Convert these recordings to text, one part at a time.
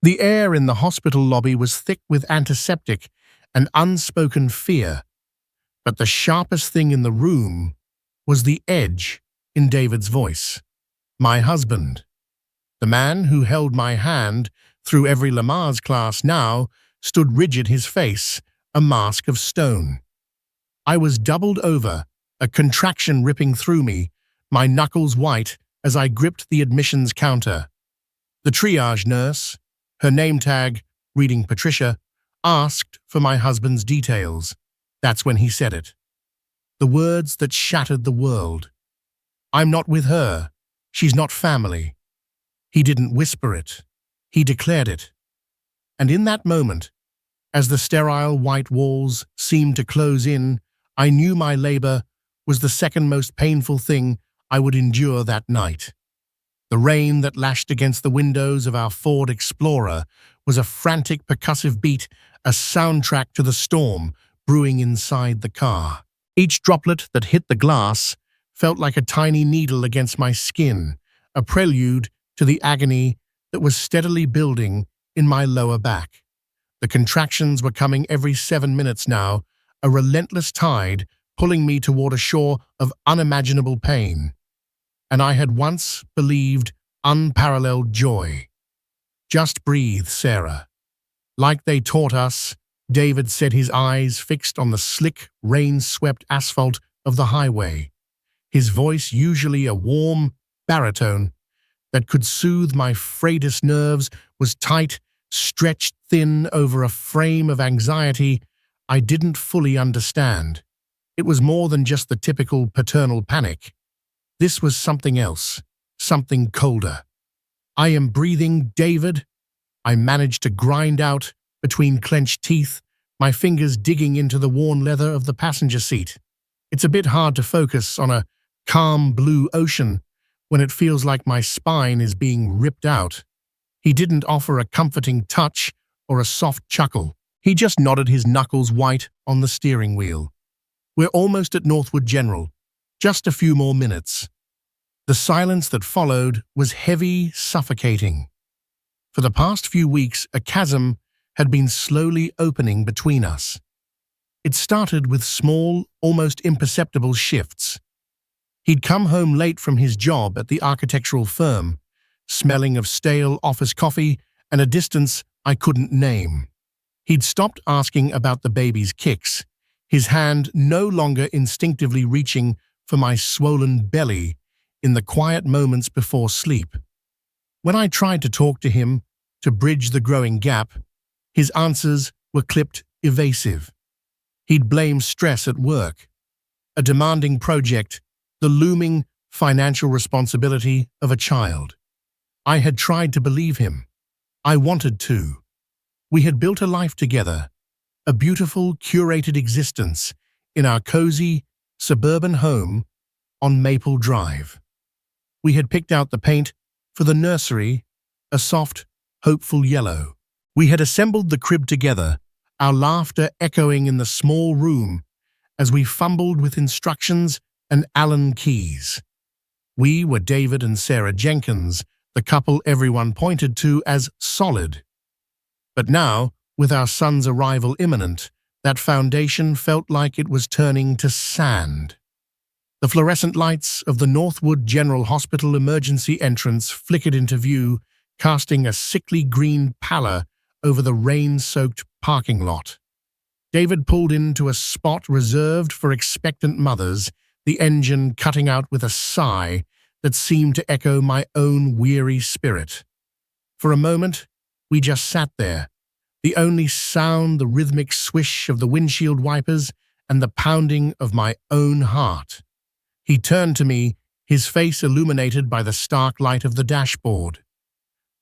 The air in the hospital lobby was thick with antiseptic and unspoken fear, but the sharpest thing in the room was the edge in David's voice. My husband, the man who held my hand through every Lamaze class, now stood rigid, his face a mask of stone. I was doubled over, a contraction ripping through me, my knuckles white as I gripped the admissions counter. The triage nurse, her name tag reading Patricia, asked for my husband's details. That's when he said it. The words that shattered the world. I'm not with her. She's not family. He didn't whisper it. He declared it. And in that moment, as the sterile white walls seemed to close in, I knew my labor was the second most painful thing I would endure that night. The rain that lashed against the windows of our Ford Explorer was a frantic percussive beat, a soundtrack to the storm brewing inside the car. Each droplet that hit the glass felt like a tiny needle against my skin, a prelude to the agony that was steadily building in my lower back. The contractions were coming every 7 minutes now, a relentless tide pulling me toward a shore of unimaginable pain. And I had once believed unparalleled joy. Just breathe, Sarah. Like they taught us, David said, his eyes fixed on the slick, rain-swept asphalt of the highway. His voice, usually a warm baritone that could soothe my frailest nerves, was tight, stretched thin over a frame of anxiety I didn't fully understand. It was more than just the typical paternal panic. This was something else, something colder. I am breathing, David, I managed to grind out between clenched teeth, my fingers digging into the worn leather of the passenger seat. It's a bit hard to focus on a calm blue ocean when it feels like my spine is being ripped out. He didn't offer a comforting touch or a soft chuckle. He just nodded, his knuckles white on the steering wheel. We're almost at Northwood General. Just a few more minutes. The silence that followed was heavy, suffocating. For the past few weeks, a chasm had been slowly opening between us. It started with small, almost imperceptible shifts. He'd come home late from his job at the architectural firm, smelling of stale office coffee and a distance I couldn't name. He'd stopped asking about the baby's kicks, his hand no longer instinctively reaching for my swollen belly in the quiet moments before sleep. When I tried to talk to him to bridge the growing gap, his answers were clipped, evasive. He'd blame stress at work, a demanding project, the looming financial responsibility of a child. I had tried to believe him. I wanted to. We had built a life together, a beautiful, curated existence in our cozy, suburban home on Maple Drive. We had picked out the paint for the nursery, a soft, hopeful yellow. We had assembled the crib together, our laughter echoing in the small room as we fumbled with instructions and Allen keys. We were David and Sarah Jenkins, the couple everyone pointed to as solid. But now, with our son's arrival imminent, that foundation felt like it was turning to sand. The fluorescent lights of the Northwood General Hospital emergency entrance flickered into view, casting a sickly green pallor over the rain-soaked parking lot. David pulled into a spot reserved for expectant mothers, the engine cutting out with a sigh that seemed to echo my own weary spirit. For a moment, we just sat there, the only sound the rhythmic swish of the windshield wipers and the pounding of my own heart. He turned to me, his face illuminated by the stark light of the dashboard.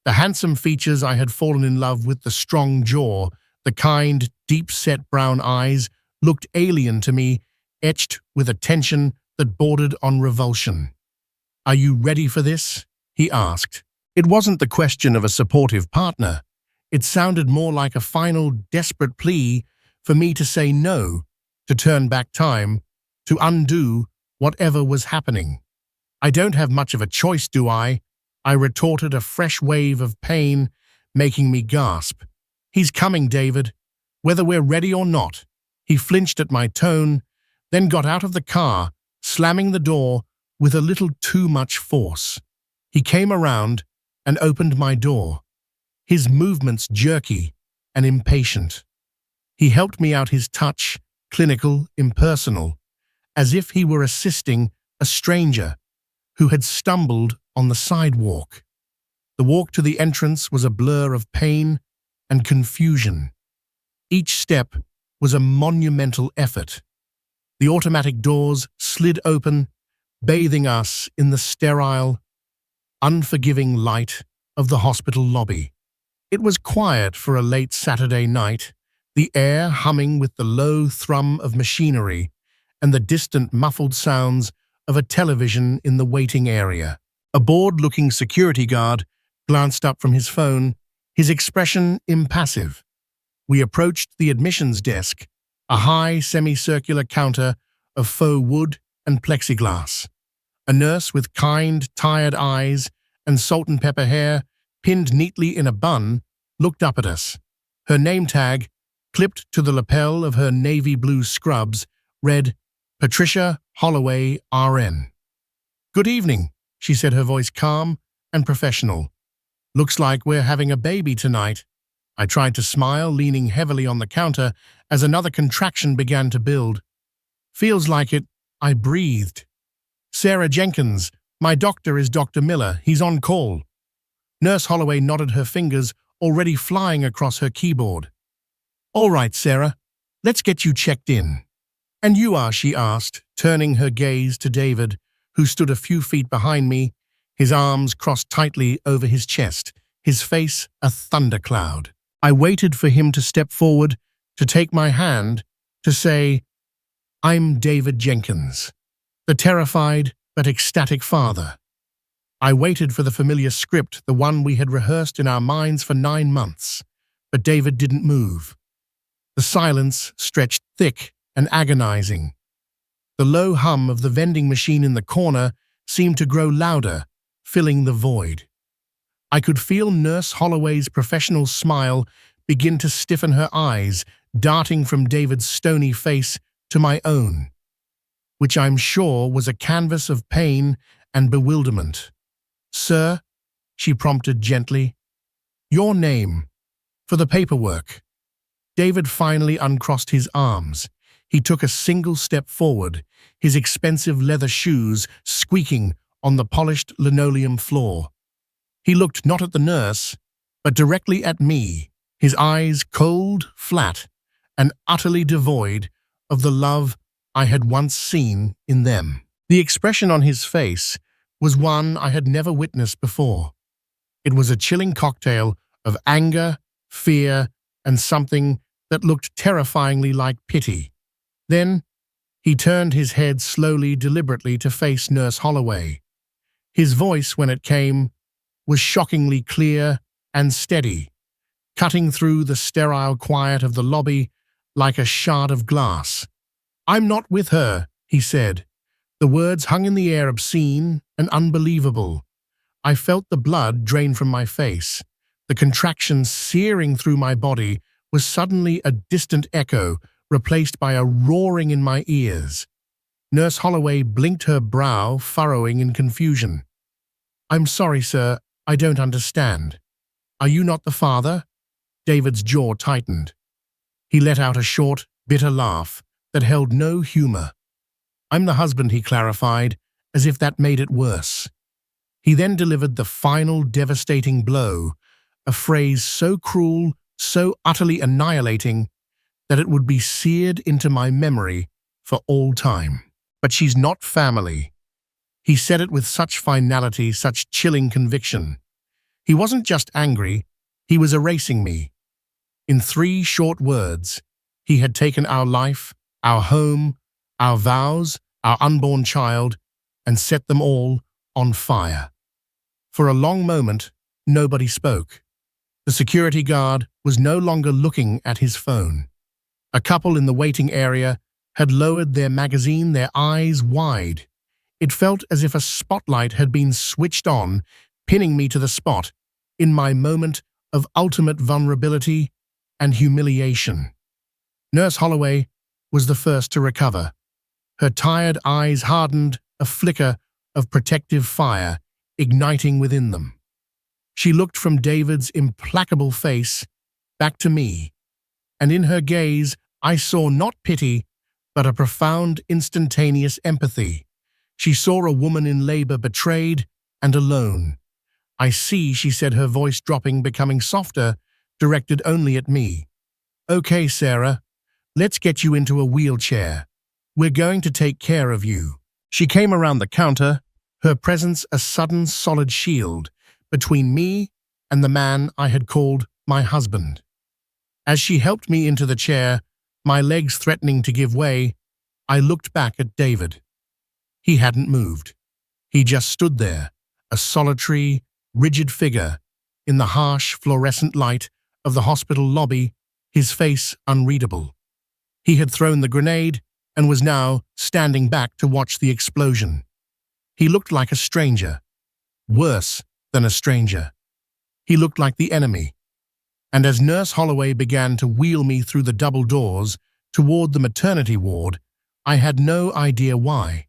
The handsome features I had fallen in love with, the strong jaw, the kind, deep-set brown eyes, looked alien to me, etched with a tension that bordered on revulsion. "Are you ready for this?" he asked. It wasn't the question of a supportive partner. It sounded more like a final, desperate plea for me to say no, to turn back time, to undo whatever was happening. "I don't have much of a choice, do I?" I retorted, a fresh wave of pain making me gasp. "He's coming, David, whether we're ready or not." He flinched at my tone, then got out of the car, slamming the door with a little too much force. He came around and opened my door, his movements jerky and impatient. He helped me out, his touch clinical, impersonal, as if he were assisting a stranger who had stumbled on the sidewalk. The walk to the entrance was a blur of pain and confusion. Each step was a monumental effort. The automatic doors slid open, bathing us in the sterile, unforgiving light of the hospital lobby. It was quiet for a late Saturday night, the air humming with the low thrum of machinery and the distant muffled sounds of a television in the waiting area. A bored-looking security guard glanced up from his phone, his expression impassive. We approached the admissions desk, a high semicircular counter of faux wood and plexiglass. A nurse with kind, tired eyes and salt and pepper hair pinned neatly in a bun looked up at us. Her name tag, clipped to the lapel of her navy blue scrubs, read, "Patricia Holloway, RN." "Good evening," she said, her voice calm and professional. "Looks like we're having a baby tonight." I tried to smile, leaning heavily on the counter as another contraction began to build. "Feels like it," I breathed. "Sarah Jenkins, my doctor is Dr. Miller. He's on call." Nurse Holloway nodded, her fingers already flying across her keyboard. "All right, Sarah, let's get you checked in." "And you are?" she asked, turning her gaze to David, who stood a few feet behind me, his arms crossed tightly over his chest, his face a thundercloud. I waited for him to step forward, to take my hand, to say, "I'm David Jenkins, the terrified but ecstatic father." I waited for the familiar script, the one we had rehearsed in our minds for 9 months, but David didn't move. The silence stretched thick and agonizing. The low hum of the vending machine in the corner seemed to grow louder, filling the void. I could feel Nurse Holloway's professional smile begin to stiffen, her eyes darting from David's stony face to my own, which I'm sure was a canvas of pain and bewilderment. "Sir," she prompted gently, "your name, for the paperwork." David finally uncrossed his arms. He took a single step forward, his expensive leather shoes squeaking on the polished linoleum floor. He looked not at the nurse, but directly at me, his eyes cold, flat, and utterly devoid of the love I had once seen in them. The expression on his face was one I had never witnessed before. It was a chilling cocktail of anger, fear, and something that looked terrifyingly like pity. Then he turned his head slowly, deliberately, to face Nurse Holloway. His voice, when it came, was shockingly clear and steady, cutting through the sterile quiet of the lobby like a shard of glass. "I'm not with her," he said. The words hung in the air, obscene and unbelievable. I felt the blood drain from my face. The contractions searing through my body was suddenly a distant echo, replaced by a roaring in my ears. Nurse Holloway blinked, her brow furrowing in confusion. "I'm sorry, sir, I don't understand. Are you not the father?" David's jaw tightened. He let out a short, bitter laugh that held no humor. "I'm the husband," he clarified, as if that made it worse. He then delivered the final devastating blow, a phrase so cruel, so utterly annihilating, that it would be seared into my memory for all time. "But she's not family." He said it with such finality, such chilling conviction. He wasn't just angry, he was erasing me. In 3 short words, he had taken our life, our home, our vows, our unborn child, and set them all on fire. For a long moment, nobody spoke. The security guard was no longer looking at his phone. A couple in the waiting area had lowered their magazine, their eyes wide. It felt as if a spotlight had been switched on, pinning me to the spot, in my moment of ultimate vulnerability and humiliation. Nurse Holloway was the first to recover. Her tired eyes hardened, a flicker of protective fire igniting within them. She looked from David's implacable face back to me, and in her gaze I saw not pity, but a profound, instantaneous empathy. She saw a woman in labor, betrayed and alone. "I see," she said, her voice dropping, becoming softer, directed only at me. "Okay, Sarah, let's get you into a wheelchair. We're going to take care of you." She came around the counter, her presence a sudden solid shield between me and the man I had called my husband. As she helped me into the chair, my legs threatening to give way, I looked back at David. He hadn't moved. He just stood there, a solitary, rigid figure, in the harsh, fluorescent light of the hospital lobby, his face unreadable. He had thrown the grenade and was now standing back to watch the explosion. He looked like a stranger. Worse than a stranger. He looked like the enemy. And as Nurse Holloway began to wheel me through the double doors toward the maternity ward, I had no idea why.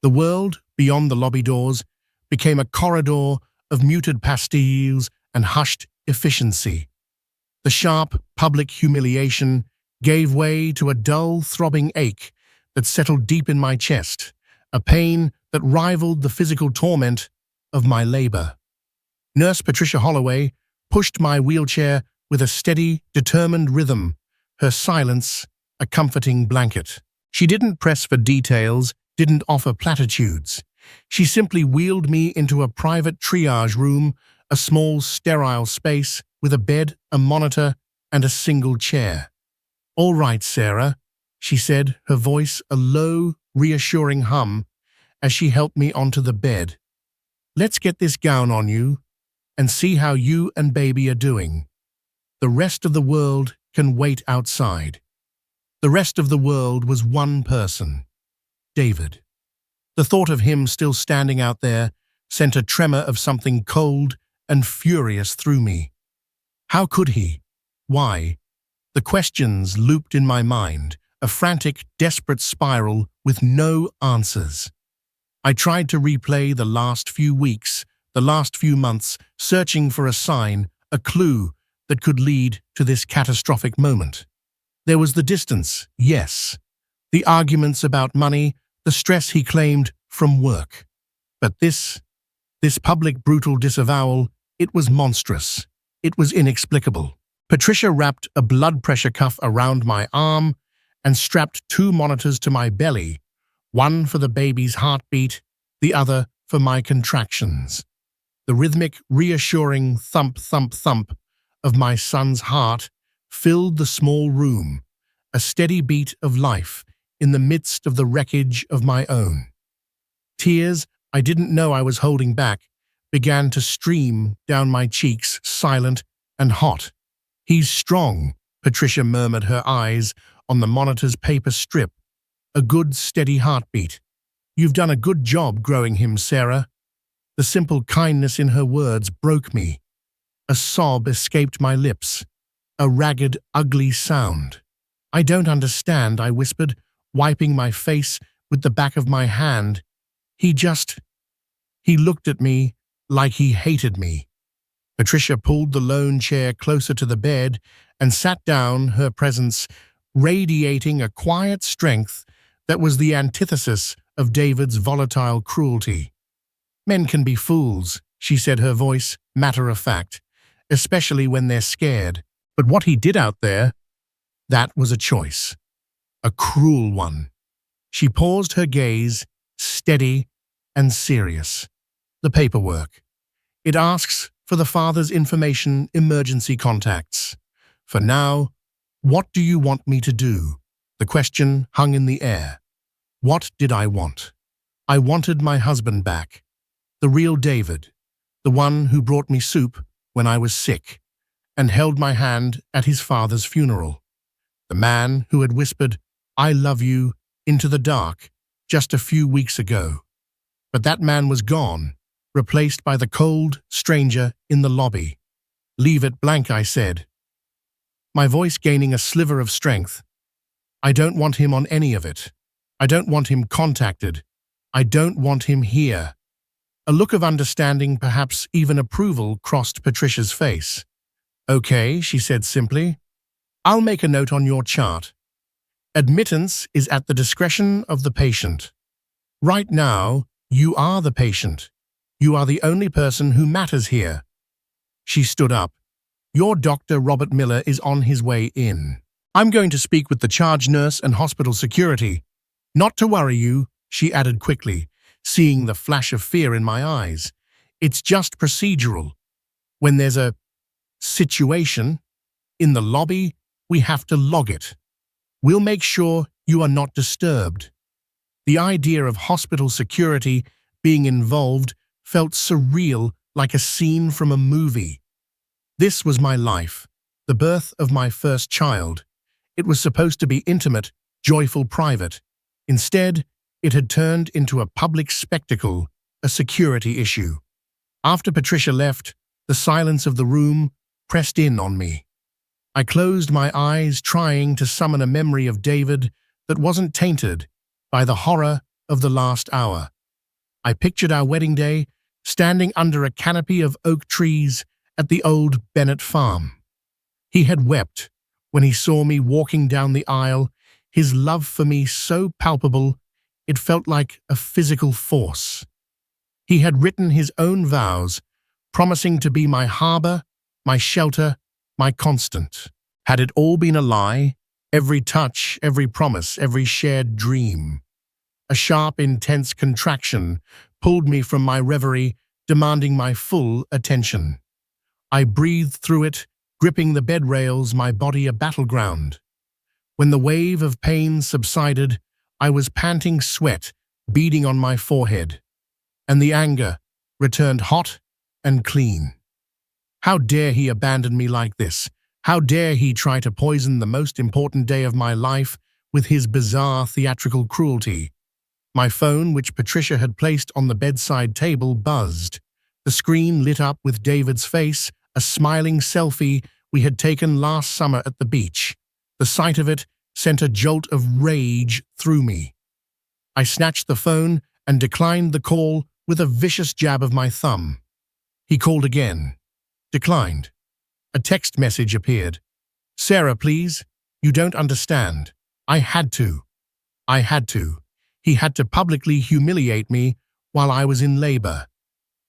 The world beyond the lobby doors became a corridor of muted pastilles and hushed efficiency. The sharp public humiliation gave way to a dull, throbbing ache that settled deep in my chest, a pain that rivaled the physical torment of my labor. Nurse Patricia Holloway pushed my wheelchair with a steady, determined rhythm, her silence a comforting blanket. She didn't press for details, didn't offer platitudes. She simply wheeled me into a private triage room, a small, sterile space with a bed, a monitor, and a single chair. "All right, Sarah," she said, her voice a low, reassuring hum as she helped me onto the bed. "Let's get this gown on you and see how you and baby are doing. The rest of the world can wait outside." The rest of the world was one person, David. The thought of him still standing out there sent a tremor of something cold and furious through me. How could he? Why? The questions looped in my mind, a frantic, desperate spiral with no answers. I tried to replay the last few weeks, the last few months, searching for a sign, a clue that could lead to this catastrophic moment. There was the distance, yes. The arguments about money, the stress he claimed from work. But this public brutal disavowal, it was monstrous. It was inexplicable. Patricia wrapped a blood pressure cuff around my arm and strapped 2 monitors to my belly, one for the baby's heartbeat, the other for my contractions. The rhythmic, reassuring thump, thump, thump of my son's heart filled the small room, a steady beat of life in the midst of the wreckage of my own. Tears I didn't know I was holding back began to stream down my cheeks, silent and hot. "He's strong," Patricia murmured, her eyes on the monitor's paper strip. "A good, steady heartbeat. You've done a good job growing him, Sarah." The simple kindness in her words broke me. A sob escaped my lips, a ragged, ugly sound. "I don't understand," I whispered, wiping my face with the back of my hand. He looked at me like he hated me." Patricia pulled the lone chair closer to the bed and sat down, her presence radiating a quiet strength that was the antithesis of David's volatile cruelty. "Men can be fools," she said, her voice matter-of-fact, "especially when they're scared. But what he did out there, that was a choice. A cruel one." She paused, her gaze steady and serious. "The paperwork. It asks for the father's information, emergency contacts. For now, what do you want me to do?" The question hung in the air. What did I want? I wanted my husband back. The real David. The one who brought me soup when I was sick and held my hand at his father's funeral. The man who had whispered, "I love you," into the dark just a few weeks ago. But that man was gone, replaced by the cold stranger in the lobby. Leave it blank, I said, my voice gaining a sliver of strength. I don't want him on any of it. I don't want him contacted. I don't want him here. A look of understanding, perhaps even approval, crossed Patricia's face. Okay, she said simply. I'll make a note on your chart. Admittance is at the discretion of the patient. Right now, you are the patient. You are the only person who matters here. She stood up. Your Dr. Robert Miller is on his way in. I'm going to speak with the charge nurse and hospital security. Not to worry you, she added quickly, seeing the flash of fear in my eyes. It's just procedural. When there's a situation in the lobby, we have to log it. We'll make sure you are not disturbed. The idea of hospital security being involved felt surreal, like a scene from a movie. This was my life, the birth of my first child. It was supposed to be intimate, joyful, private. Instead, it had turned into a public spectacle, a security issue. After Patricia left, the silence of the room pressed in on me. I closed my eyes, trying to summon a memory of David that wasn't tainted by the horror of the last hour. I pictured our wedding day, standing under a canopy of oak trees at the old Bennett farm. He had wept when he saw me walking down the aisle, his love for me so palpable it felt like a physical force. He had written his own vows, promising to be my harbor, my shelter, my constant. Had it all been a lie? Every touch, every promise, every shared dream. A sharp, intense contraction pulled me from my reverie, demanding my full attention. I breathed through it, gripping the bed rails, my body a battleground. When the wave of pain subsided, I was panting, sweat beading on my forehead, and the anger returned hot and clean. How dare he abandon me like this? How dare he try to poison the most important day of my life with his bizarre theatrical cruelty? My phone, which Patricia had placed on the bedside table, buzzed. The screen lit up with David's face, a smiling selfie we had taken last summer at the beach. The sight of it sent a jolt of rage through me. I snatched the phone and declined the call with a vicious jab of my thumb. He called again. Declined. A text message appeared. Sarah, please. You don't understand. I had to. He had to publicly humiliate me while I was in labor.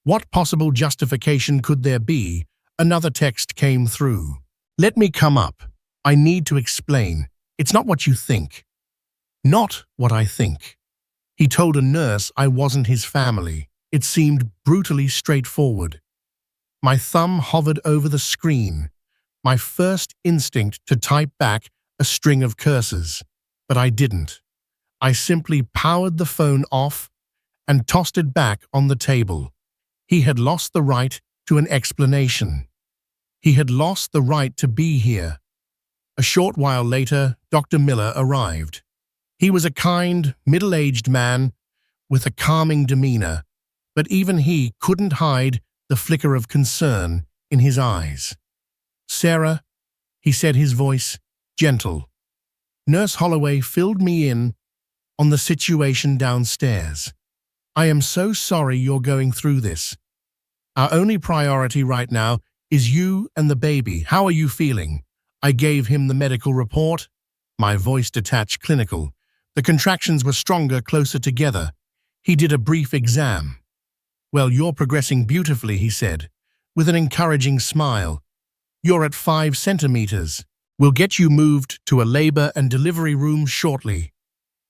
What possible justification could there be? Another text came through. Let me come up. I need to explain. It's not what you think. Not what I think. He told a nurse I wasn't his family. It seemed brutally straightforward. My thumb hovered over the screen, my first instinct to type back a string of curses. But I didn't. I simply powered the phone off and tossed it back on the table. He had lost the right to an explanation. He had lost the right to be here. A short while later, Dr. Miller arrived. He was a kind, middle-aged man with a calming demeanor, but even he couldn't hide the flicker of concern in his eyes. Sarah, he said, his voice gentle. Nurse Holloway filled me in on the situation downstairs. I am so sorry you're going through this. Our only priority right now is you and the baby. How are you feeling? I gave him the medical report. My voice detached, clinical. The contractions were stronger, closer together. He did a brief exam. Well, you're progressing beautifully, he said, with an encouraging smile. You're at 5 centimeters. We'll get you moved to a labor and delivery room shortly.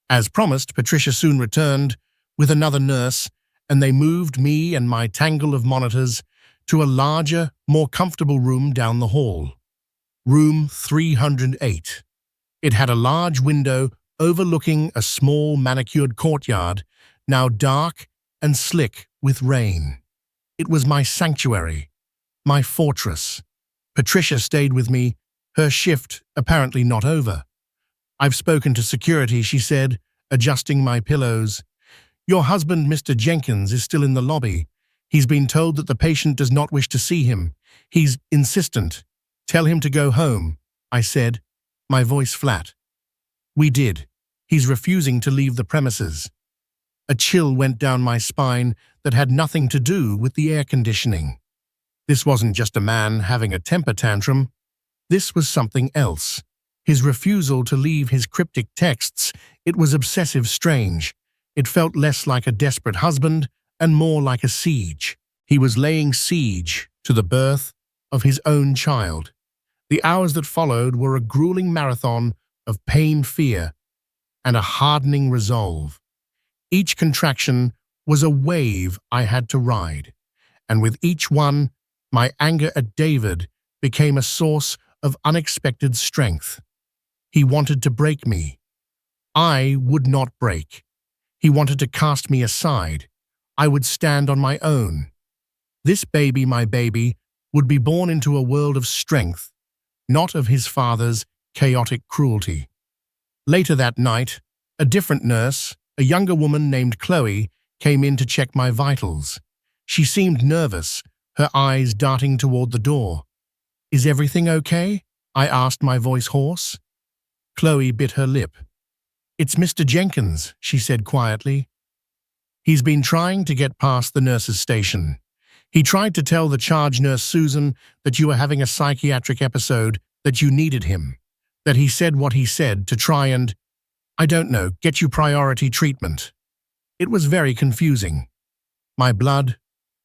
As promised, Patricia soon returned with another nurse, and they moved me and my tangle of monitors to a larger, more comfortable room down the hall. Room 308. It had a large window overlooking a small manicured courtyard, now dark and slick with rain. It was my sanctuary, my fortress. Patricia stayed with me, her shift apparently not over. I've spoken to security, she said, adjusting my pillows. Your husband, Mr. Jenkins, is still in the lobby. He's been told that the patient does not wish to see him. He's insistent. Tell him to go home, I said, my voice flat. We did. He's refusing to leave the premises. A chill went down my spine that had nothing to do with the air conditioning. This wasn't just a man having a temper tantrum. This was something else. His refusal to leave his cryptic texts, it was obsessive strange. It felt less like a desperate husband and more like a siege. He was laying siege to the birth of his own child. The hours that followed were a grueling marathon of pain, fear, and a hardening resolve. Each contraction was a wave I had to ride, and with each one, my anger at David became a source of unexpected strength. He wanted to break me. I would not break. He wanted to cast me aside. I would stand on my own. This baby, my baby, would be born into a world of strength, not of his father's chaotic cruelty. Later that night, a different nurse, a younger woman named Chloe, came in to check my vitals. She seemed nervous, her eyes darting toward the door. "Is everything okay?" I asked, my voice hoarse. Chloe bit her lip. "It's Mr. Jenkins," she said quietly. "He's been trying to get past the nurse's station. He tried to tell the charge nurse Susan that you were having a psychiatric episode, that you needed him, that he said what he said to try and, I don't know, get you priority treatment." It was very confusing. My blood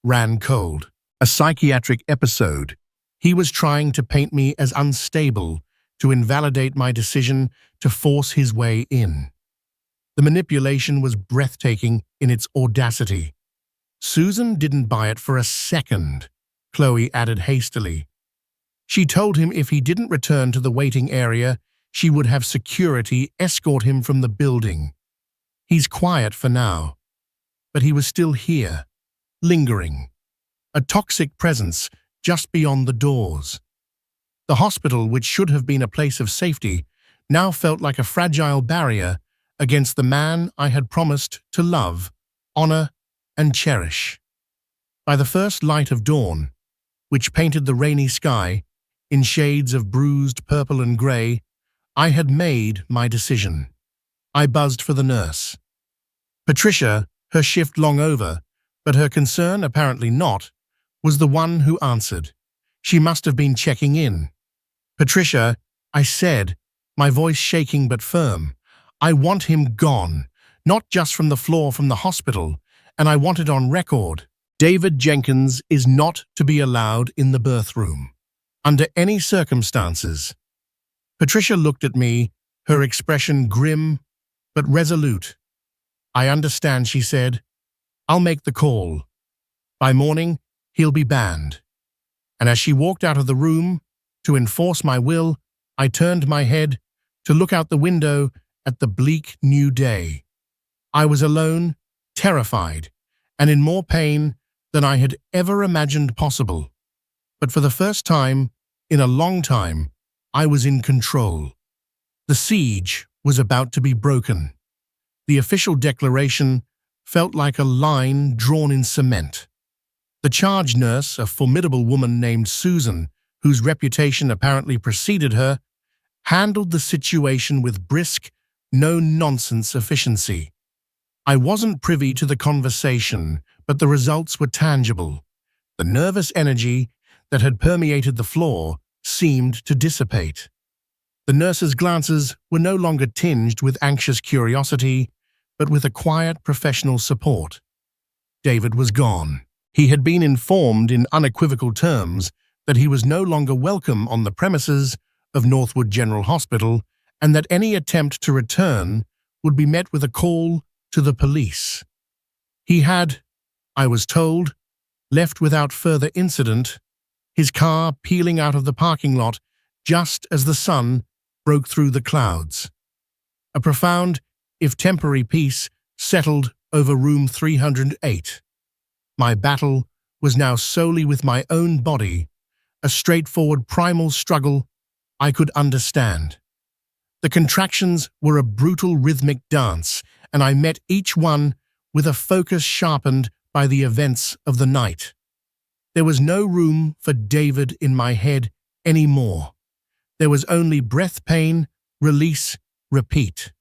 ran cold. A psychiatric episode. He was trying to paint me as unstable, to invalidate my decision to force his way in. The manipulation was breathtaking in its audacity. "Susan didn't buy it for a second," Chloe added hastily. "She told him if he didn't return to the waiting area, she would have security escort him from the building. He's quiet for now, but he was still here, lingering. A toxic presence just beyond the doors. The hospital, which should have been a place of safety, now felt like a fragile barrier against the man I had promised to love, honor, and cherish. By the first light of dawn, which painted the rainy sky in shades of bruised purple and gray, I had made my decision. I buzzed for the nurse. Patricia, her shift long over, but her concern apparently not, was the one who answered. She must have been checking in. "Patricia," I said, my voice shaking but firm, "I want him gone, not just from the floor from the hospital, and I want it on record. David Jenkins is not to be allowed in the birthroom, under any circumstances." Patricia looked at me, her expression grim but resolute. "I understand," she said. "I'll make the call. By morning, he'll be banned." And as she walked out of the room to enforce my will, I turned my head to look out the window at the bleak new day. I was alone, terrified, and in more pain than I had ever imagined possible. But for the first time in a long time, I was in control. The siege was about to be broken. The official declaration felt like a line drawn in cement. The charge nurse, a formidable woman named Susan, whose reputation apparently preceded her, handled the situation with brisk, no-nonsense efficiency. I wasn't privy to the conversation, but the results were tangible. The nervous energy that had permeated the floor seemed to dissipate. The nurse's glances were no longer tinged with anxious curiosity, but with a quiet professional support. David was gone. He had been informed in unequivocal terms that he was no longer welcome on the premises of Northwood General Hospital and that any attempt to return would be met with a call to the police. He had, I was told, left without further incident, his car peeling out of the parking lot just as the sun broke through the clouds. A profound, if temporary, peace settled over room 308. My battle was now solely with my own body, a straightforward primal struggle I could understand. The contractions were a brutal rhythmic dance, and I met each one with a focus sharpened by the events of the night. There was no room for David in my head anymore. There was only breath pain, release, repeat.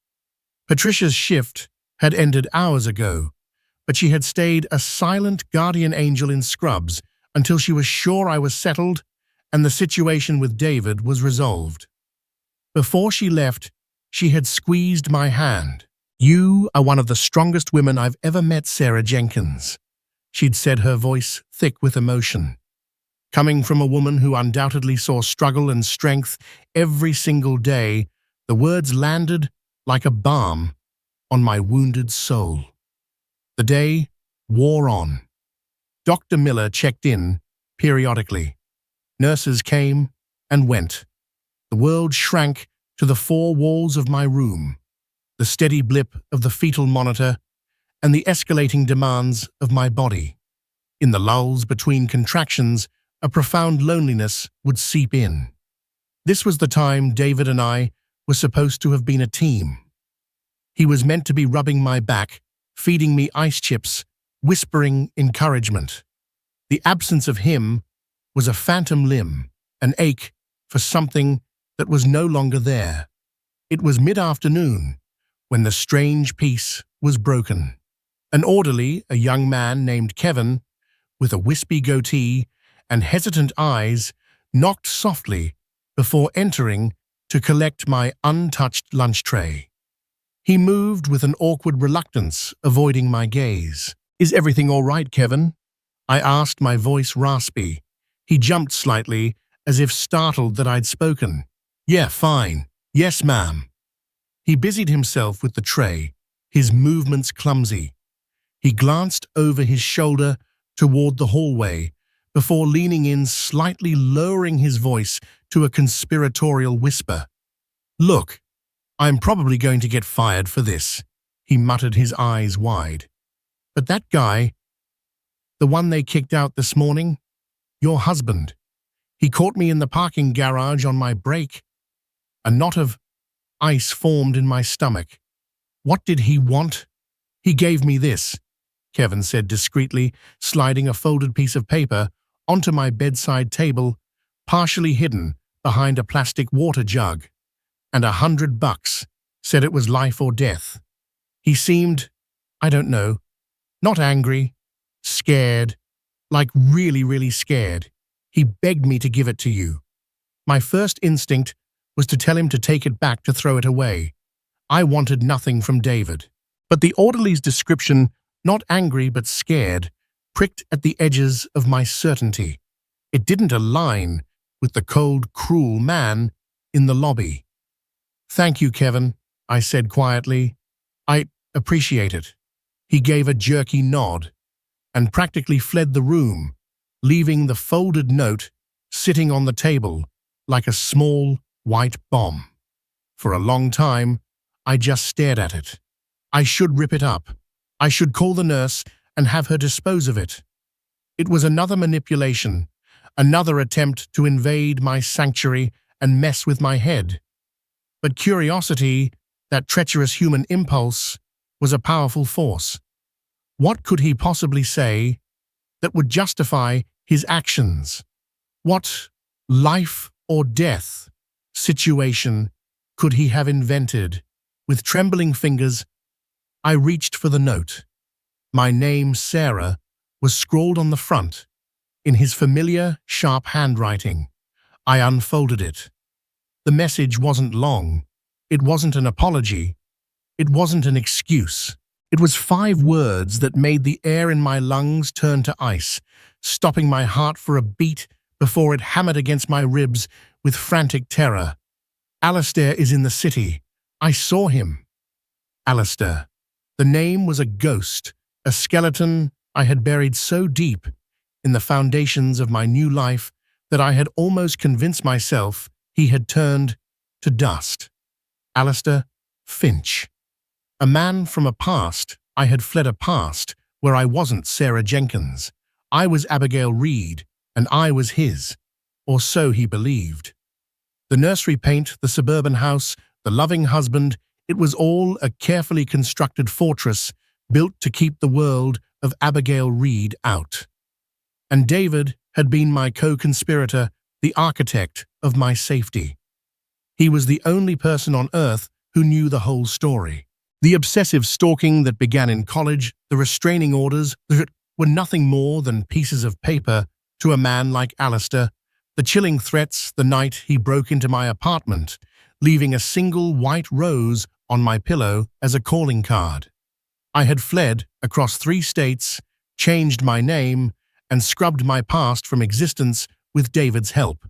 Patricia's shift had ended hours ago, but she had stayed a silent guardian angel in scrubs until she was sure I was settled and the situation with David was resolved. Before she left, she had squeezed my hand. "You are one of the strongest women I've ever met, Sarah Jenkins," she'd said, her voice thick with emotion. Coming from a woman who undoubtedly saw struggle and strength every single day, the words landed like a balm on my wounded soul. The day wore on. Dr. Miller checked in periodically. Nurses came and went. The world shrank to the four walls of my room, the steady blip of the fetal monitor, and the escalating demands of my body. In the lulls between contractions, a profound loneliness would seep in. This was the time David and I were supposed to have been a team. He was meant to be rubbing my back, feeding me ice chips, whispering encouragement. The absence of him was a phantom limb, an ache for something that was no longer there. It was mid-afternoon when the strange peace was broken. An orderly, a young man named Kevin, with a wispy goatee and hesitant eyes, knocked softly before entering to collect my untouched lunch tray. He moved with an awkward reluctance, avoiding my gaze. "Is everything all right, Kevin?" I asked, my voice raspy. He jumped slightly, as if startled that I'd spoken. "Yeah, fine. Yes, ma'am." He busied himself with the tray, his movements clumsy. He glanced over his shoulder toward the hallway before leaning in, slightly lowering his voice to a conspiratorial whisper. "Look, I'm probably going to get fired for this," he muttered, his eyes wide. "But that guy, the one they kicked out this morning, your husband, he caught me in the parking garage on my break." A knot of ice formed in my stomach. What did he want? "He gave me this," Kevin said discreetly, sliding a folded piece of paper onto my bedside table, partially hidden behind a plastic water jug. "And $100, said it was life or death." He seemed, I don't know, not angry, scared, like really, really scared. "He begged me to give it to you." My first instinct was to tell him to take it back, to throw it away. I wanted nothing from David. But the orderly's description, not angry but scared, pricked at the edges of my certainty. It didn't align with the cold, cruel man in the lobby. "Thank you, Kevin," I said quietly. "I appreciate it." He gave a jerky nod and practically fled the room, leaving the folded note sitting on the table like a small white bomb. For a long time, I just stared at it. I should rip it up. I should call the nurse and have her dispose of it. It was another manipulation, another attempt to invade my sanctuary and mess with my head. But curiosity, that treacherous human impulse, was a powerful force. What could he possibly say that would justify his actions? What life or death situation could he have invented? With trembling fingers, I reached for the note. My name, Sarah, was scrawled on the front, in his familiar, sharp handwriting. I unfolded it. The message wasn't long. It wasn't an apology. It wasn't an excuse. It was 5 words that made the air in my lungs turn to ice, stopping my heart for a beat before it hammered against my ribs with frantic terror. "Alistair is in the city. I saw him." Alistair. The name was a ghost, a skeleton I had buried so deep in the foundations of my new life that I had almost convinced myself he had turned to dust. Alistair Finch. A man from a past. I had fled a past where I wasn't Sarah Jenkins. I was Abigail Reed, and I was his, or so he believed. The nursery paint, the suburban house, the loving husband, it was all a carefully constructed fortress built to keep the world of Abigail Reed out. And David, had been my co-conspirator, the architect of my safety. He was the only person on earth who knew the whole story. The obsessive stalking that began in college, the restraining orders that were nothing more than pieces of paper to a man like Alistair, the chilling threats the night he broke into my apartment, leaving a single white rose on my pillow as a calling card. I had fled across 3 states, changed my name, and scrubbed my past from existence with David's help.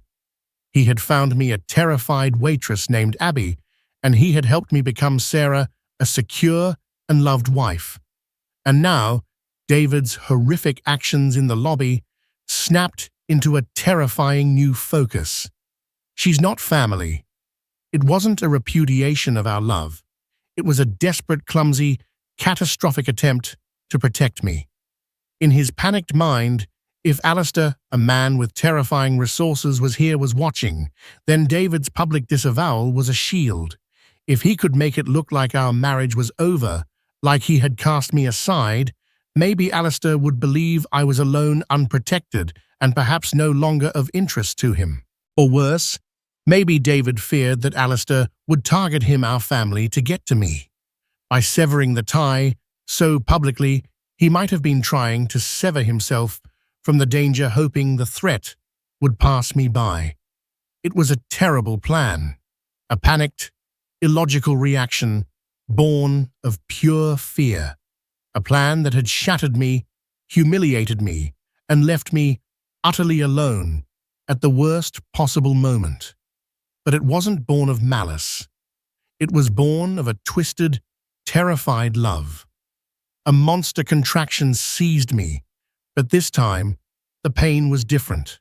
He had found me a terrified waitress named Abby, and he had helped me become Sarah, a secure and loved wife. And now, David's horrific actions in the lobby snapped into a terrifying new focus. She's not family. It wasn't a repudiation of our love. It was a desperate, clumsy, catastrophic attempt to protect me. In his panicked mind, if Alistair, a man with terrifying resources, was watching, then David's public disavowal was a shield. If he could make it look like our marriage was over, like he had cast me aside, maybe Alistair would believe I was alone, unprotected, and perhaps no longer of interest to him. Or worse, maybe David feared that Alistair would target him, our family, to get to me. By severing the tie so publicly, he might have been trying to sever himself from the danger, hoping the threat would pass me by. It was a terrible plan, a panicked, illogical reaction born of pure fear, a plan that had shattered me, humiliated me, and left me utterly alone at the worst possible moment. But it wasn't born of malice. It was born of a twisted, terrified love. A monster contraction seized me, but this time, the pain was different.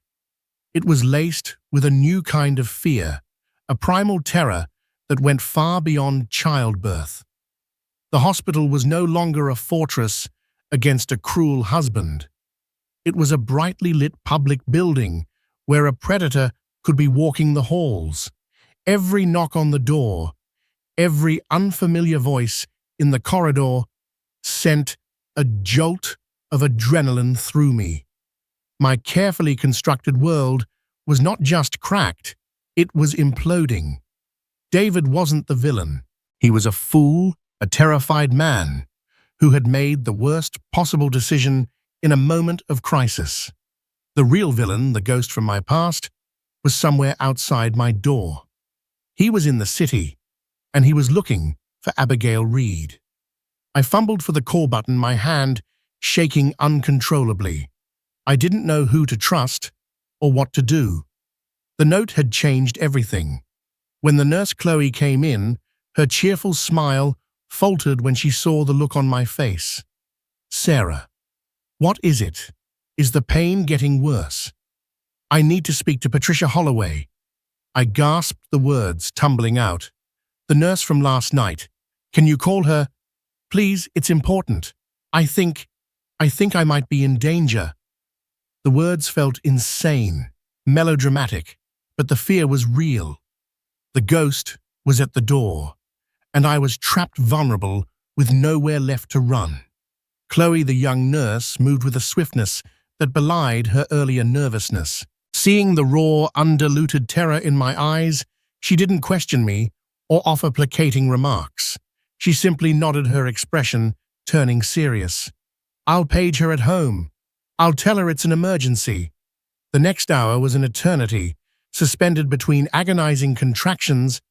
It was laced with a new kind of fear, a primal terror that went far beyond childbirth. The hospital was no longer a fortress against a cruel husband. It was a brightly lit public building where a predator could be walking the halls. Every knock on the door, every unfamiliar voice in the corridor sent a jolt of adrenaline through me. My carefully constructed world was not just cracked, it was imploding. David wasn't the villain. He was a fool, a terrified man, who had made the worst possible decision in a moment of crisis. The real villain, the ghost from my past, was somewhere outside my door. He was in the city, and he was looking for Abigail Reed. I fumbled for the call button, my hand shaking uncontrollably. I didn't know who to trust or what to do. The note had changed everything. When the nurse Chloe came in, her cheerful smile faltered when she saw the look on my face. "Sarah, what is it? Is the pain getting worse? I need to speak to Patricia Holloway." I gasped, the words tumbling out. "The nurse from last night. Can you call her? Please, it's important. I think I might be in danger." The words felt insane, melodramatic, but the fear was real. The ghost was at the door, and I was trapped, vulnerable, with nowhere left to run. Chloe, the young nurse, moved with a swiftness that belied her earlier nervousness. Seeing the raw, undiluted terror in my eyes, she didn't question me or offer placating remarks. She simply nodded, her expression turning serious. "I'll page her at home. I'll tell her it's an emergency." The next hour was an eternity, suspended between agonizing contractions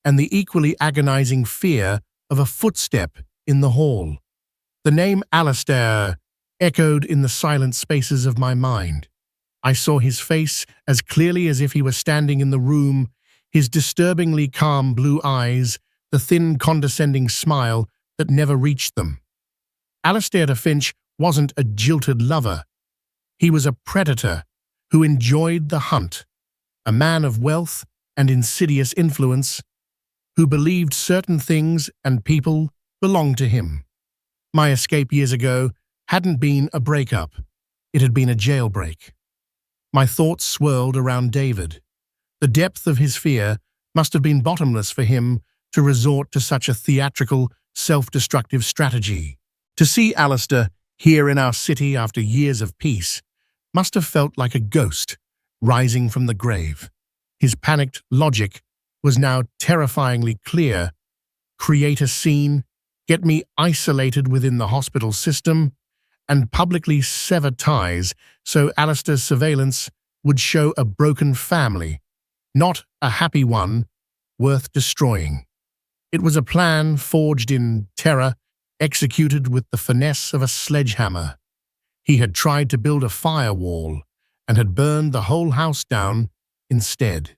and the equally agonizing fear of a footstep in the hall. The name Alistair echoed in the silent spaces of my mind. I saw his face as clearly as if he were standing in the room, his disturbingly calm blue eyes, the thin, condescending smile that never reached them. Alistair Finch wasn't a jilted lover. He was a predator who enjoyed the hunt, a man of wealth and insidious influence who believed certain things and people belonged to him. My escape years ago hadn't been a breakup. It had been a jailbreak. My thoughts swirled around David. The depth of his fear must have been bottomless for him to resort to such a theatrical, self-destructive strategy. To see Alistair here in our city after years of peace, must have felt like a ghost rising from the grave. His panicked logic was now terrifyingly clear. Create a scene, get me isolated within the hospital system, and publicly sever ties so Alistair's surveillance would show a broken family, not a happy one, worth destroying. It was a plan forged in terror, executed with the finesse of a sledgehammer. He had tried to build a firewall and had burned the whole house down instead.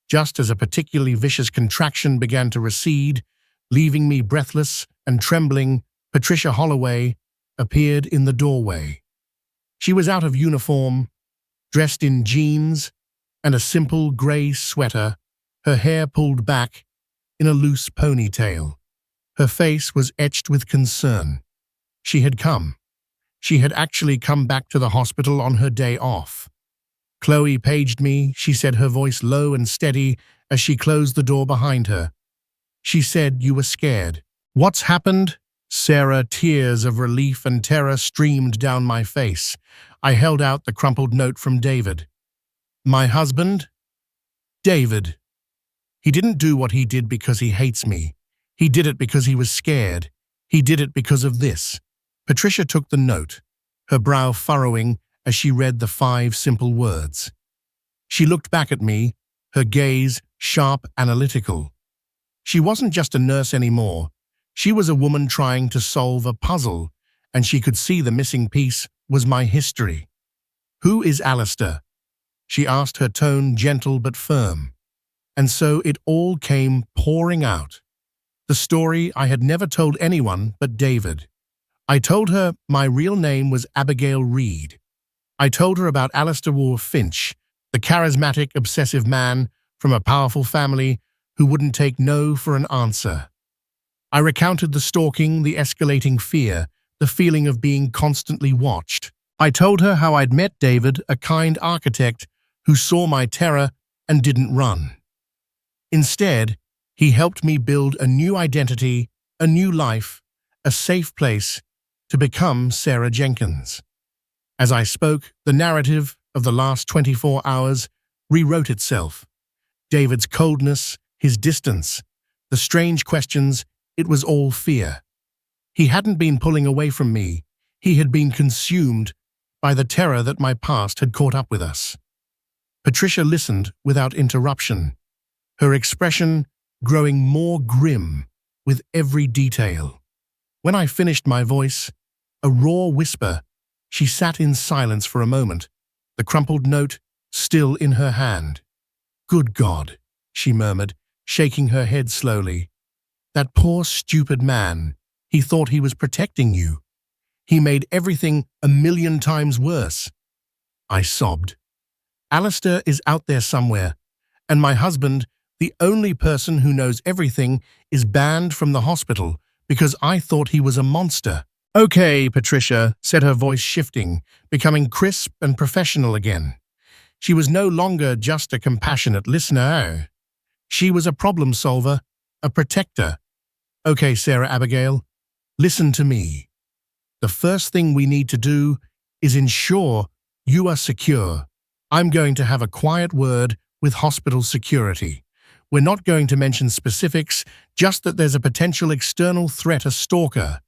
Just as a particularly vicious contraction began to recede, leaving me breathless and trembling, Patricia Holloway appeared in the doorway. She was out of uniform, dressed in jeans and a simple grey sweater, her hair pulled back in a loose ponytail. Her face was etched with concern. She had come. She had actually come back to the hospital on her day off. Chloe paged me, she said, her voice low and steady as she closed the door behind her. She said you were scared. What's happened? Sarah, tears of relief and terror streamed down my face. I held out the crumpled note from David. My husband? David. He didn't do what he did because he hates me. He did it because he was scared. He did it because of this. Patricia took the note, her brow furrowing as she read the 5 simple words. She looked back at me, her gaze sharp, analytical. She wasn't just a nurse anymore. She was a woman trying to solve a puzzle, and she could see the missing piece was my history. Who is Alistair? She asked, her tone gentle but firm. And so it all came pouring out. The story I had never told anyone but David. I told her my real name was Abigail Reed. I told her about Alistair Finch, the charismatic, obsessive man from a powerful family who wouldn't take no for an answer. I recounted the stalking, the escalating fear, the feeling of being constantly watched. I told her how I'd met David, a kind architect who saw my terror and didn't run. Instead, he helped me build a new identity, a new life, a safe place to become Sarah Jenkins. As I spoke, the narrative of the last 24 hours rewrote itself. David's coldness, his distance, the strange questions, it was all fear. He hadn't been pulling away from me. He had been consumed by the terror that my past had caught up with us. Patricia listened without interruption, her expression growing more grim with every detail. When I finished, my voice, a raw whisper, she sat in silence for a moment, the crumpled note still in her hand. Good God, she murmured, shaking her head slowly. That poor, stupid man, he thought he was protecting you. He made everything 1,000,000 times worse. I sobbed. Alistair is out there somewhere, and my husband, the only person who knows everything, is banned from the hospital because I thought he was a monster. Okay, Patricia, said, her voice shifting, becoming crisp and professional again. She was no longer just a compassionate listener. She was a problem solver, a protector. Okay, Sarah Abigail, listen to me. The first thing we need to do is ensure you are secure. I'm going to have a quiet word with hospital security. We're not going to mention specifics, just that there's a potential external threat, a stalker.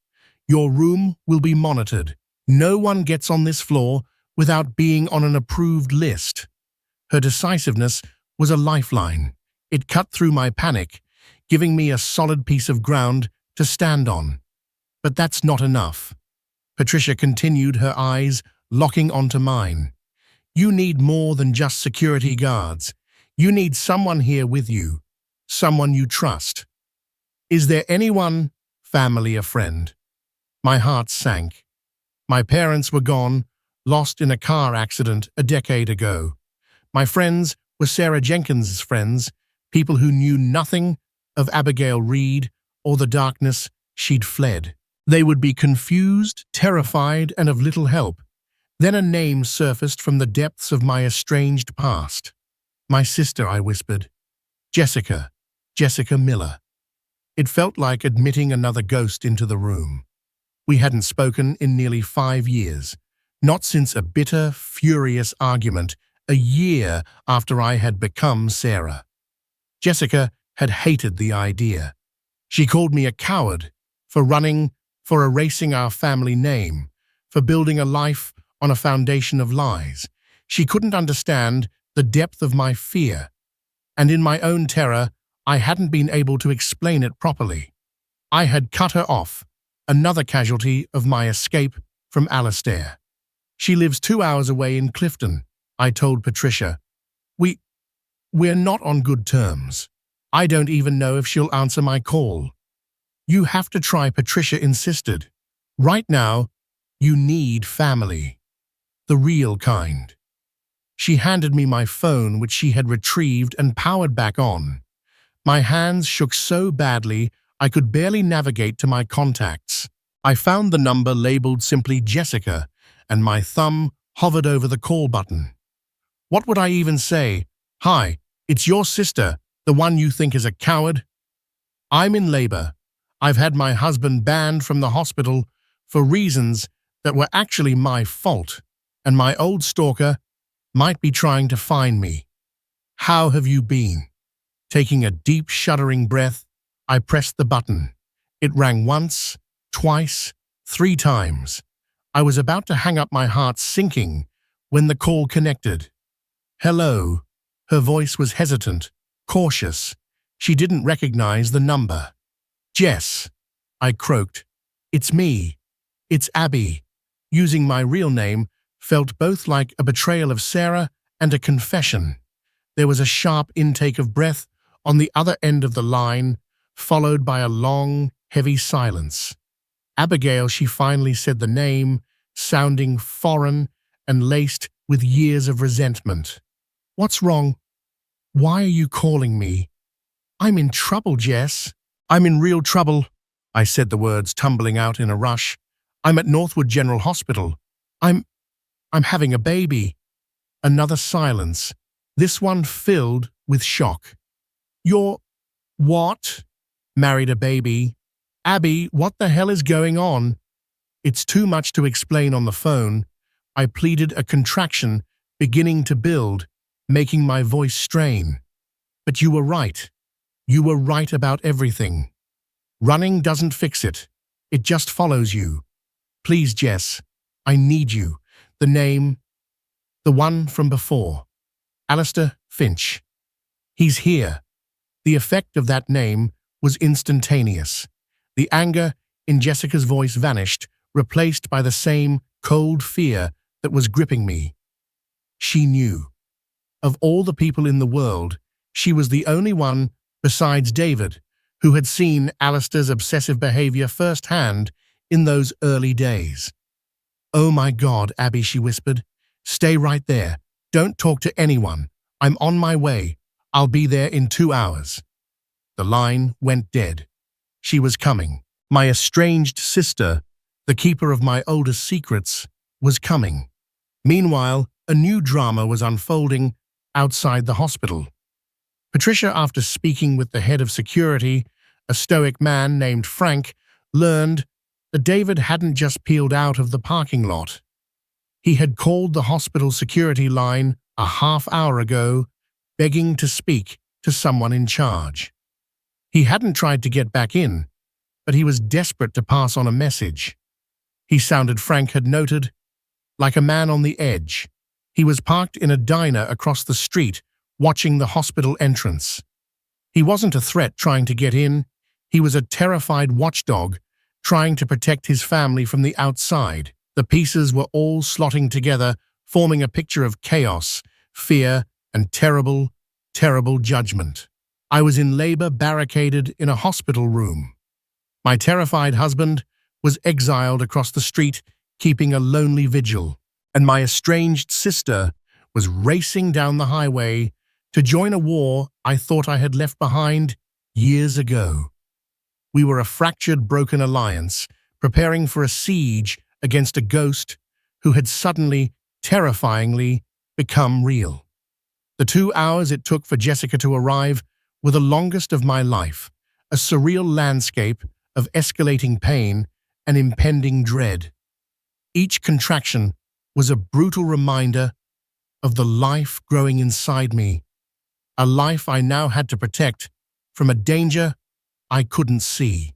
Your room will be monitored. No one gets on this floor without being on an approved list. Her decisiveness was a lifeline. It cut through my panic, giving me a solid piece of ground to stand on. But that's not enough. Patricia continued, her eyes locking onto mine. You need more than just security guards. You need someone here with you, someone you trust. Is there anyone, family, a friend? My heart sank. My parents were gone, lost in a car accident a decade ago. My friends were Sarah Jenkins' friends, people who knew nothing of Abigail Reed or the darkness she'd fled. They would be confused, terrified, and of little help. Then a name surfaced from the depths of my estranged past. My sister, I whispered. Jessica Miller. It felt like admitting another ghost into the room. We hadn't spoken in nearly 5 years. Not since a bitter, furious argument a year after I had become Sarah. Jessica had hated the idea. She called me a coward for running, for erasing our family name, for building a life on a foundation of lies. She couldn't understand the depth of my fear, and in my own terror, I hadn't been able to explain it properly. I had cut her off, another casualty of my escape from Alistair. She lives 2 hours away in Clifton, I told Patricia. We're not on good terms. I don't even know if she'll answer my call. You have to try, Patricia insisted. Right now, you need family. The real kind. She handed me my phone, which she had retrieved and powered back on. My hands shook so badly I could barely navigate to my contacts. I found the number labeled simply Jessica, and my thumb hovered over the call button. What would I even say? Hi, it's your sister, the one you think is a coward? I'm in labor. I've had my husband banned from the hospital for reasons that were actually my fault, and my old stalker might be trying to find me. How have you been? Taking a deep, shuddering breath, I pressed the button. It rang once, twice, 3 times. I was about to hang up, my heart sinking, when the call connected. Hello. Her voice was hesitant, cautious. She didn't recognize the number. Jess, I croaked. It's me. It's Abby. Using my real name felt both like a betrayal of Sarah and a confession. There was a sharp intake of breath on the other end of the line, followed by a long, heavy silence. Abigail, she finally said the name, sounding foreign and laced with years of resentment. What's wrong? Why are you calling me? I'm in trouble, Jess. I'm in real trouble. I said the words tumbling out in a rush. I'm at Northwood General Hospital. I'm having a baby. Another silence, this one filled with shock. You're what? Married a baby? Abby, what the hell is going on? It's too much to explain on the phone. I pleaded, a contraction beginning to build, making my voice strain. But you were right. You were right about everything. Running doesn't fix it. It just follows you. Please, Jess, I need you. The name, the one from before. Alistair Finch. He's here. The effect of that name was instantaneous. The anger in Jessica's voice vanished, replaced by the same cold fear that was gripping me. She knew. Of all the people in the world, she was the only one, besides David, who had seen Alistair's obsessive behavior firsthand in those early days. Oh my God, Abby, she whispered. Stay right there. Don't talk to anyone. I'm on my way. I'll be there in 2 hours. The line went dead. She was coming. My estranged sister, the keeper of my oldest secrets, was coming. Meanwhile, a new drama was unfolding outside the hospital. Patricia, after speaking with the head of security, a stoic man named Frank, learned that David hadn't just peeled out of the parking lot. He had called the hospital security line a half-hour ago, begging to speak to someone in charge. He hadn't tried to get back in, but he was desperate to pass on a message. He sounded, Frank had noted, like a man on the edge. He was parked in a diner across the street, watching the hospital entrance. He wasn't a threat trying to get in. He was a terrified watchdog trying to protect his family from the outside. The pieces were all slotting together, forming a picture of chaos, fear, and terrible, terrible judgment. I was in labor, barricaded in a hospital room. My terrified husband was exiled across the street, keeping a lonely vigil, and my estranged sister was racing down the highway to join a war I thought I had left behind years ago. We were a fractured, broken alliance, preparing for a siege against a ghost who had suddenly, terrifyingly, become real. The 2 hours it took for Jessica to arrive were the longest of my life, a surreal landscape of escalating pain and impending dread. Each contraction was a brutal reminder of the life growing inside me, a life I now had to protect from a danger I couldn't see.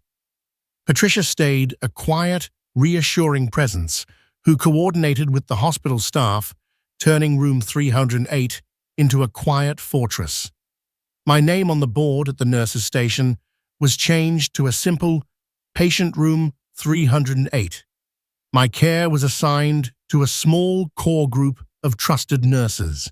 Patricia stayed, a quiet, reassuring presence who coordinated with the hospital staff, turning room 308 into a quiet fortress. My name on the board at the nurse's station was changed to a simple patient room 308. My care was assigned to a small core group of trusted nurses.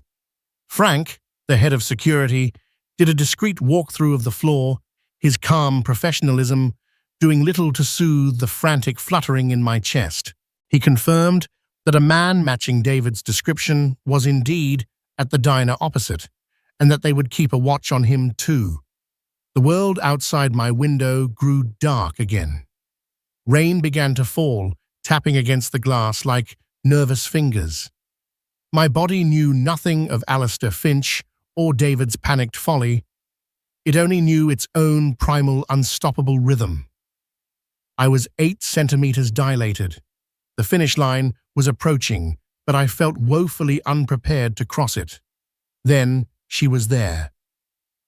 Frank, the head of security, did a discreet walkthrough of the floor, his calm professionalism doing little to soothe the frantic fluttering in my chest. He confirmed that a man matching David's description was indeed at the diner opposite, and that they would keep a watch on him too. The world outside my window grew dark again. Rain began to fall, tapping against the glass like nervous fingers. My body knew nothing of Alistair Finch or David's panicked folly. It only knew its own primal, unstoppable rhythm. I was 8 centimeters dilated. The finish line was approaching, but I felt woefully unprepared to cross it. Then she was there.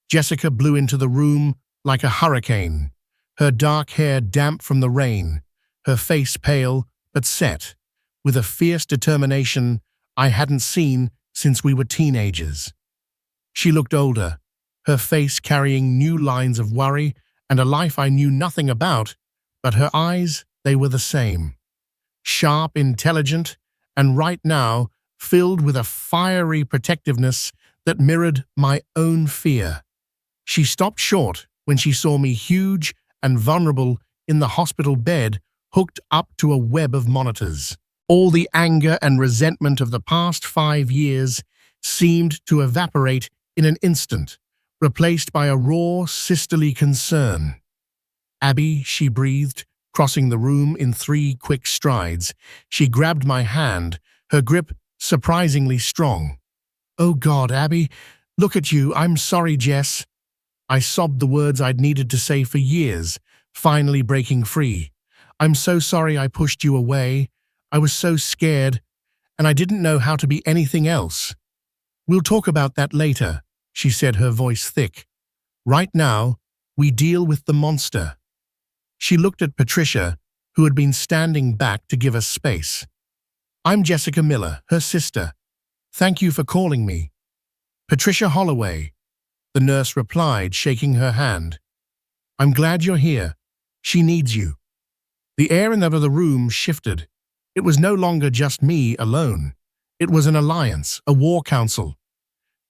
Jessica blew into the room like a hurricane, her dark hair damp from the rain, her face pale but set, with a fierce determination I hadn't seen since we were teenagers. She looked older, her face carrying new lines of worry and a life I knew nothing about, but her eyes, they were the same. Sharp, intelligent, and right now filled with a fiery protectiveness that mirrored my own fear. She stopped short when she saw me huge and vulnerable in the hospital bed, hooked up to a web of monitors. All the anger and resentment of the past 5 years seemed to evaporate in an instant, replaced by a raw, sisterly concern. "Abby," she breathed, crossing the room in 3 quick strides. She grabbed my hand, her grip surprisingly strong. "Oh God, Abby, look at you. I'm sorry, Jess." I sobbed the words I'd needed to say for years, finally breaking free. "I'm so sorry I pushed you away. I was so scared, and I didn't know how to be anything else." "We'll talk about that later," she said, her voice thick. "Right now, we deal with the monster." She looked at Patricia, who had been standing back to give us space. "I'm Jessica Miller, her sister. Thank you for calling me." "Patricia Holloway," the nurse replied, shaking her hand. "I'm glad you're here. She needs you." The air in the other room shifted. It was no longer just me alone. It was an alliance, a war council.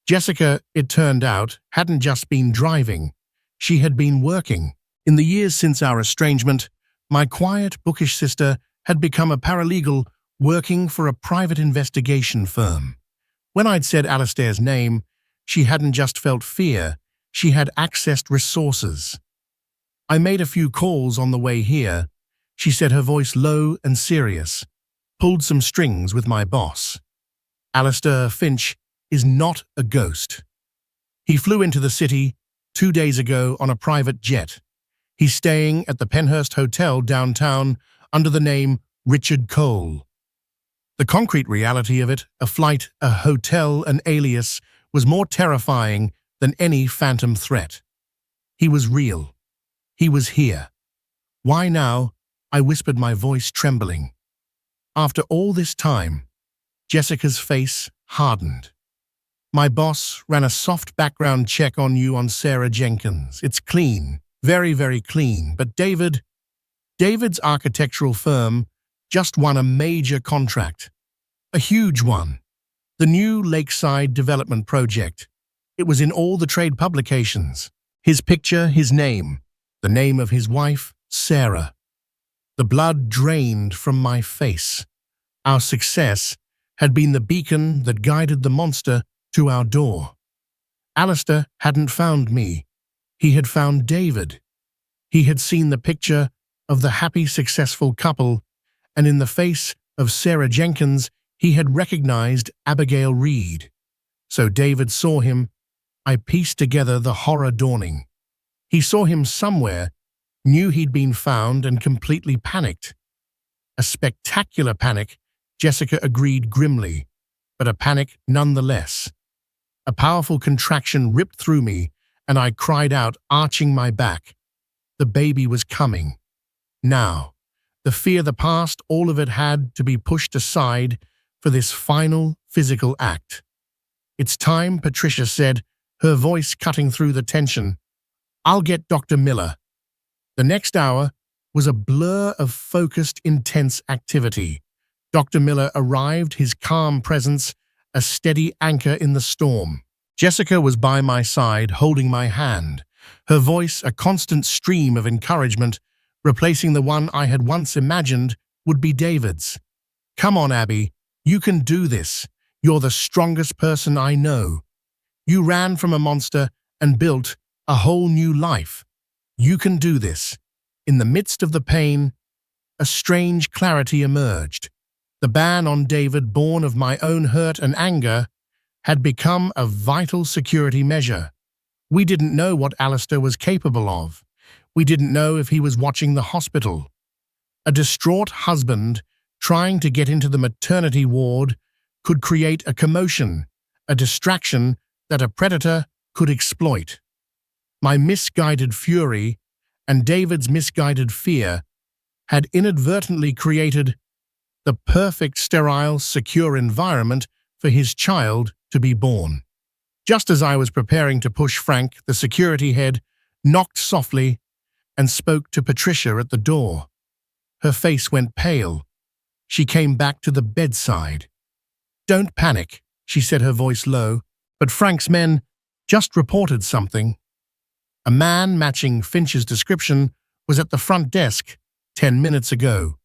Jessica, it turned out, hadn't just been driving. She had been working. In the years since our estrangement, my quiet, bookish sister had become a paralegal working for a private investigation firm. When I'd said Alistair's name, she hadn't just felt fear, she had accessed resources. "I made a few calls on the way here," she said, her voice low and serious. "Pulled some strings with my boss. Alistair Finch is not a ghost. He flew into the city 2 days ago on a private jet. He's staying at the Penhurst Hotel downtown under the name Richard Cole." The concrete reality of it, a flight, a hotel, an alias, was more terrifying than any phantom threat. He was real. He was here. "Why now?" I whispered, my voice trembling. "After all this time," Jessica's face hardened. "My boss ran a soft background check on you on Sarah Jenkins. It's clean. Very, very clean. But David's architectural firm just won a major contract. A huge one. The new Lakeside Development Project. It was in all the trade publications. His picture, his name. The name of his wife, Sarah. The blood drained from my face. Our success had been the beacon that guided the monster to our door. Alistair hadn't found me. He had found David. He had seen the picture of the happy, successful couple, and in the face of Sarah Jenkins, he had recognized Abigail Reed. So David saw him. I pieced together the horror dawning. He saw him somewhere, knew he'd been found, and completely panicked. A spectacular panic Jessica agreed grimly, but a panic nonetheless. A powerful contraction ripped through me, and I cried out, arching my back. The baby was coming. Now, the fear, the past, all of it had to be pushed aside for this final physical act. "It's time," Patricia said, her voice cutting through the tension. "I'll get Dr. Miller." The next hour was a blur of focused, intense activity. Dr. Miller arrived, his calm presence a steady anchor in the storm. Jessica was by my side, holding my hand, her voice a constant stream of encouragement, replacing the one I had once imagined would be David's. "Come on, Abby, you can do this. You're the strongest person I know. You ran from a monster and built a whole new life. You can do this." In the midst of the pain, a strange clarity emerged. The ban on David, born of my own hurt and anger, had become a vital security measure. We didn't know what Alistair was capable of. We didn't know if he was watching the hospital. A distraught husband trying to get into the maternity ward could create a commotion, a distraction that a predator could exploit. My misguided fury and David's misguided fear had inadvertently created the perfect, sterile, secure environment for his child to be born. Just as I was preparing to push Frank, the security head knocked softly and spoke to Patricia at the door. Her face went pale. She came back to the bedside. "Don't panic," she said, her voice low, "but Frank's men just reported something." A man matching Finch's description was at the front desk 10 minutes ago.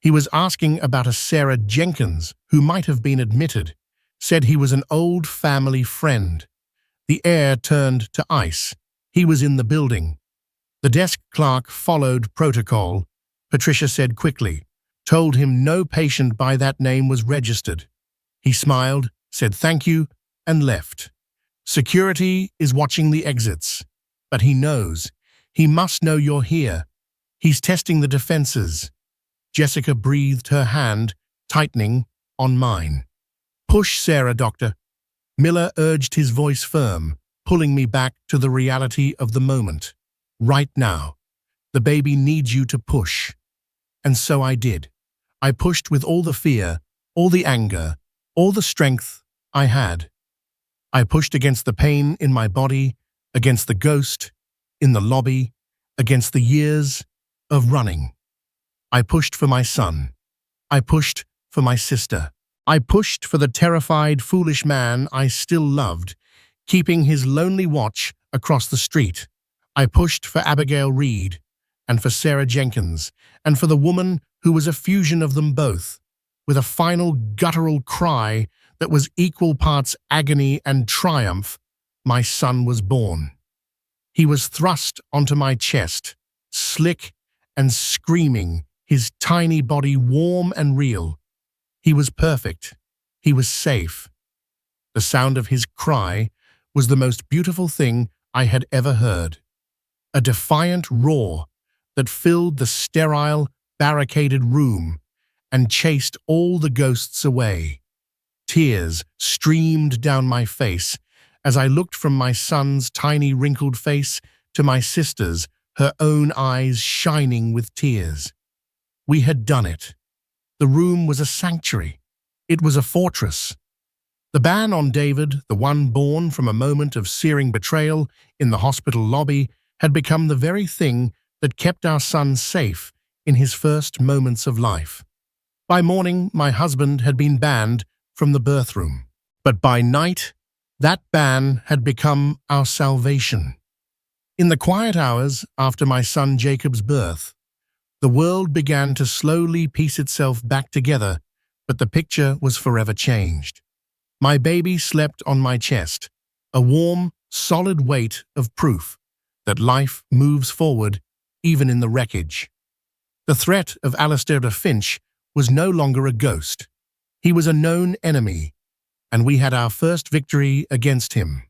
He was asking about a Sarah Jenkins who might have been admitted, said he was an old family friend. The air turned to ice. He was in the building. The desk clerk followed protocol, Patricia said quickly, told him no patient by that name was registered. He smiled, said thank you, and left. Security is watching the exits, but he knows. He must know you're here. He's testing the defenses. Jessica breathed, her hand tightening on mine. "Push, Sarah, Doctor." Miller urged, his voice firm, pulling me back to the reality of the moment. "Right now. The baby needs you to push." And so I did. I pushed with all the fear, all the anger, all the strength I had. I pushed against the pain in my body, against the ghost in the lobby, against the years of running. I pushed for my son. I pushed for my sister. I pushed for the terrified, foolish man I still loved, keeping his lonely watch across the street. I pushed for Abigail Reed, and for Sarah Jenkins, and for the woman who was a fusion of them both, with a final guttural cry that was equal parts agony and triumph. My son was born. He was thrust onto my chest, slick and screaming, his tiny body warm and real. He was perfect. He was safe. The sound of his cry was the most beautiful thing I had ever heard. A defiant roar that filled the sterile, barricaded room and chased all the ghosts away. Tears streamed down my face as I looked from my son's tiny wrinkled face to my sister's, her own eyes shining with tears. We had done it. The room was a sanctuary. It was a fortress. The ban on David, the one born from a moment of searing betrayal in the hospital lobby, had become the very thing that kept our son safe in his first moments of life. By morning, my husband had been banned from the birthroom. But by night, that ban had become our salvation. In the quiet hours after my son Jacob's birth, the world began to slowly piece itself back together, but the picture was forever changed. My baby slept on my chest, a warm, solid weight of proof that life moves forward even in the wreckage. The threat of Alistair Finch was no longer a ghost. He was a known enemy, and we had our first victory against him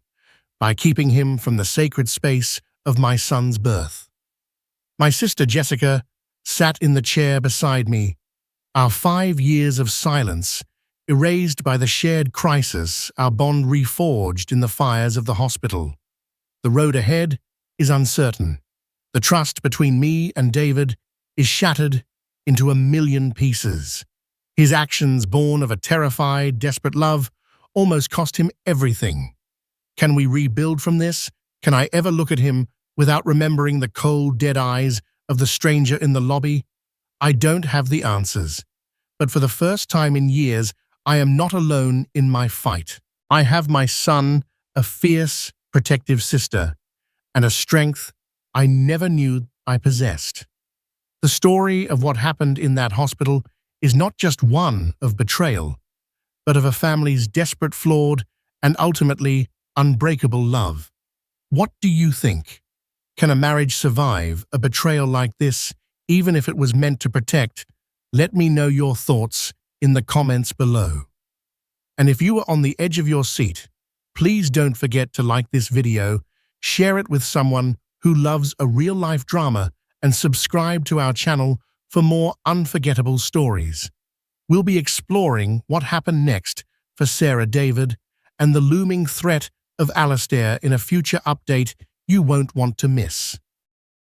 by keeping him from the sacred space of my son's birth. My sister Jessica sat in the chair beside me, Our 5 years of silence, erased by the shared crisis, our bond reforged in the fires of the hospital. The road ahead is uncertain. The trust between me and David is shattered into a million pieces. His actions, born of a terrified, desperate love, almost cost him everything. Can we rebuild from this? Can I ever look at him without remembering the cold, dead eyes of the stranger in the lobby? I don't have the answers. But for the first time in years, I am not alone in my fight. I have my son, a fierce, protective sister, and a strength I never knew I possessed. The story of what happened in that hospital is not just one of betrayal, but of a family's desperate, flawed, and ultimately unbreakable love. What do you think? Can a marriage survive a betrayal like this, even if it was meant to protect? Let me know your thoughts in the comments below. And if you are on the edge of your seat, please don't forget to like this video, share it with someone who loves a real-life drama, and subscribe to our channel for more unforgettable stories. We'll be exploring what happened next for Sarah David and the looming threat of Alistair in a future update you won't want to miss.